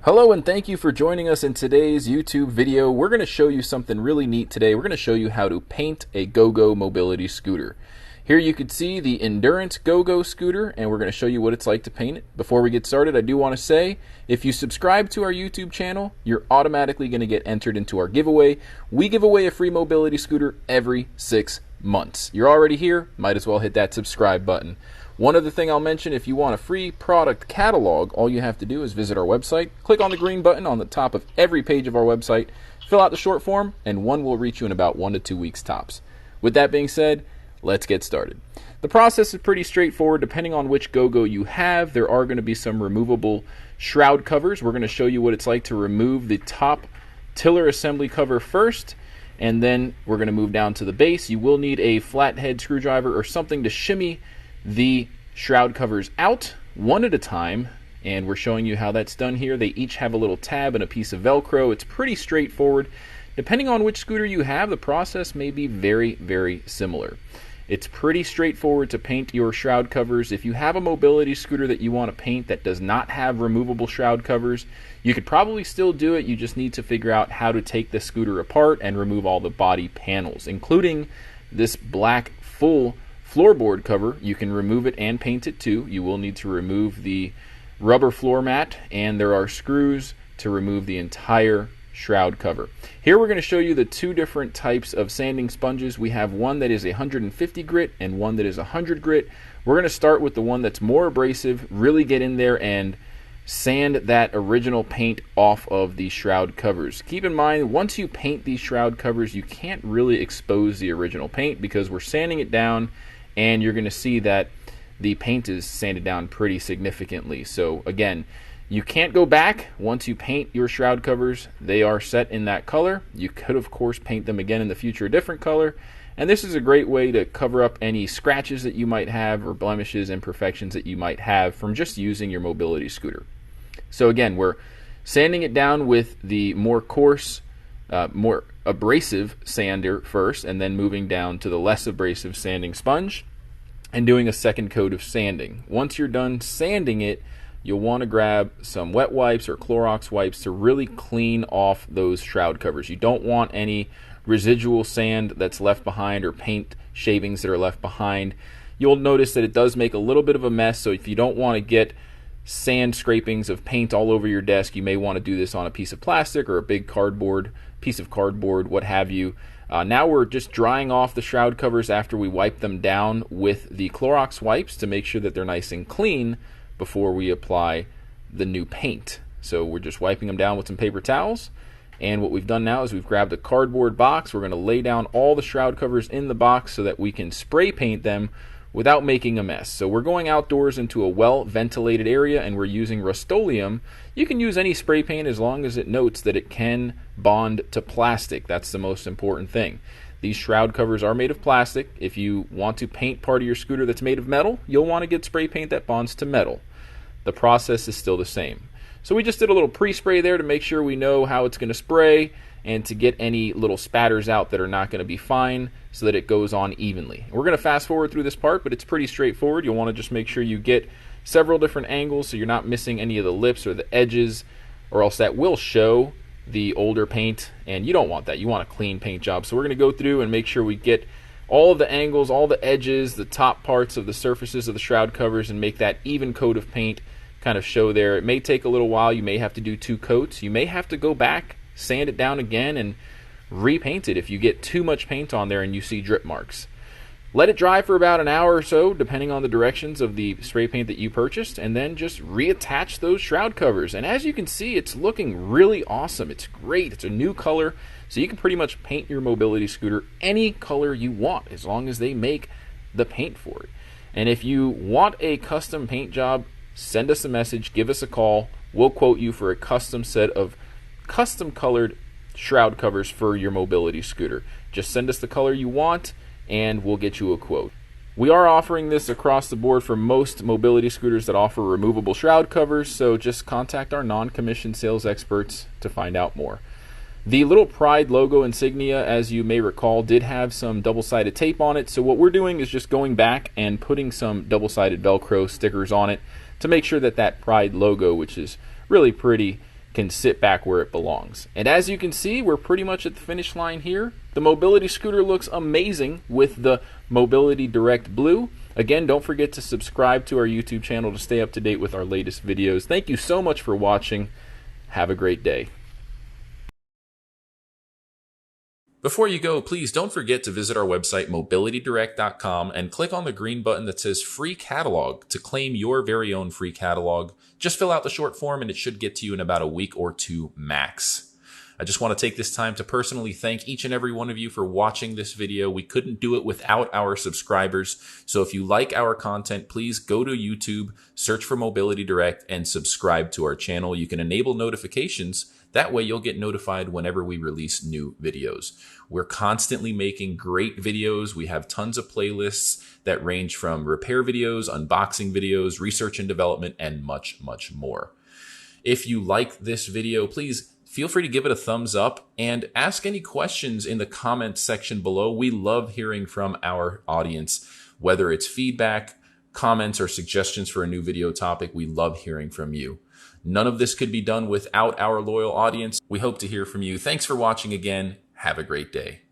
Hello and thank you for joining us in today's YouTube video. We're going to show you something really neat today. We're going to show you how to paint a GoGo mobility scooter. Here you can see the Endurance GoGo scooter, and we're going to show you what it's like to paint it. Before we get started, I do want to say, if you subscribe to our YouTube channel, you're automatically going to get entered into our giveaway. We give away a free mobility scooter every 6 months. You're already here, might as well hit that subscribe button. One other thing I'll mention, if you want a free product catalog, all you have to do is visit our website, click on the green button on the top of every page of our website, fill out the short form, and one will reach you in about 1 to 2 weeks tops. With that being said, let's get started. The process is pretty straightforward. Depending on which GoGo you have, there are going to be some removable shroud covers. We're going to show you what it's like to remove the top tiller assembly cover first, and then we're going to move down to the base. You will need a flathead screwdriver or something to shimmy the shroud covers out one at a time, and we're showing you how that's done here. They each have a little tab and a piece of Velcro. It's pretty straightforward. Depending on which scooter you have, the process may be very, very similar. It's pretty straightforward to paint your shroud covers. If you have a mobility scooter that you want to paint that does not have removable shroud covers, you could probably still do it. You just need to figure out how to take the scooter apart and remove all the body panels, including this black full floorboard cover. You can remove it and paint it too. You will need to remove the rubber floor mat, and there are screws to remove the entire shroud cover. Here we're going to show you the two different types of sanding sponges. We have one that is 150 grit and one that is 100 grit. We're going to start with the one that's more abrasive, really get in there and sand that original paint off of the shroud covers. Keep in mind, once you paint these shroud covers, you can't really expose the original paint because we're sanding it down, and you're going to see that the paint is sanded down pretty significantly. So again, you can't go back once you paint your shroud covers. They are set in that color. You could of course paint them again in the future a different color, and this is a great way to cover up any scratches that you might have or blemishes, imperfections that you might have from just using your mobility scooter. So again, we're sanding it down with the more coarse, more abrasive sander first, and then moving down to the less abrasive sanding sponge and doing a second coat of sanding. Once you're done sanding it, you'll want to grab some wet wipes or Clorox wipes to really clean off those shroud covers. You don't want any residual sand that's left behind or paint shavings that are left behind. You'll notice that it does make a little bit of a mess, so if you don't want to get sand scrapings of paint all over your desk, you may want to do this on a piece of plastic or a big cardboard, piece of cardboard, what have you. Now we're just drying off the shroud covers after we wipe them down with the Clorox wipes to make sure that they're nice and clean before we apply the new paint. So we're just wiping them down with some paper towels, and what we've done now is we've grabbed a cardboard box. We're going to lay down all the shroud covers in the box so that we can spray paint them without making a mess. So we're going outdoors into a well-ventilated area, and we're using Rust-Oleum. You can use any spray paint as long as it notes that it can bond to plastic. That's the most important thing. These shroud covers are made of plastic. If you want to paint part of your scooter that's made of metal, you'll want to get spray paint that bonds to metal. The process is still the same. So we just did a little pre-spray there to make sure we know how it's going to spray and to get any little spatters out that are not going to be fine so that it goes on evenly. We're going to fast forward through this part, but it's pretty straightforward. You'll want to just make sure you get several different angles so you're not missing any of the lips or the edges, or else that will show the older paint, and you don't want that. You want a clean paint job. So we're going to go through and make sure we get all of the angles, all the edges, the top parts of the surfaces of the shroud covers, and make that even coat of paint kind of show there. It may take a little while. You may have to do 2 coats. You may have to go back, sand it down again, and repaint it if you get too much paint on there and you see drip marks. Let it dry for about an hour or so, depending on the directions of the spray paint that you purchased, and then just reattach those shroud covers. And as you can see, it's looking really awesome. It's great. It's a new color, so you can pretty much paint your mobility scooter any color you want as long as they make the paint for it. And if you want a custom paint job, send us a message, give us a call. We'll quote you for a custom set of custom colored shroud covers for your mobility scooter. Just send us the color you want and we'll get you a quote. We are offering this across the board for most mobility scooters that offer removable shroud covers, so just contact our non-commissioned sales experts to find out more. The little Pride logo insignia, as you may recall, did have some double-sided tape on it, so what we're doing is just going back and putting some double-sided Velcro stickers on it to make sure that that Pride logo, which is really pretty, can sit back where it belongs. And as you can see, we're pretty much at the finish line here. The mobility scooter looks amazing with the Mobility Direct Blue. Again, don't forget to subscribe to our YouTube channel to stay up to date with our latest videos. Thank you so much for watching. Have a great day. Before you go, please don't forget to visit our website, mobilitydirect.com, and click on the green button that says Free Catalog to claim your very own free catalog. Just fill out the short form and it should get to you in about a week or two max. I just want to take this time to personally thank each and every one of you for watching this video. We couldn't do it without our subscribers. So if you like our content, please go to YouTube, search for Mobility Direct, and subscribe to our channel. You can enable notifications. That way you'll get notified whenever we release new videos. We're constantly making great videos. We have tons of playlists that range from repair videos, unboxing videos, research and development, and much, much more. If you like this video, please feel free to give it a thumbs up and ask any questions in the comments section below. We love hearing from our audience, whether it's feedback, comments, or suggestions for a new video topic. We love hearing from you. None of this could be done without our loyal audience. We hope to hear from you. Thanks for watching again. Have a great day.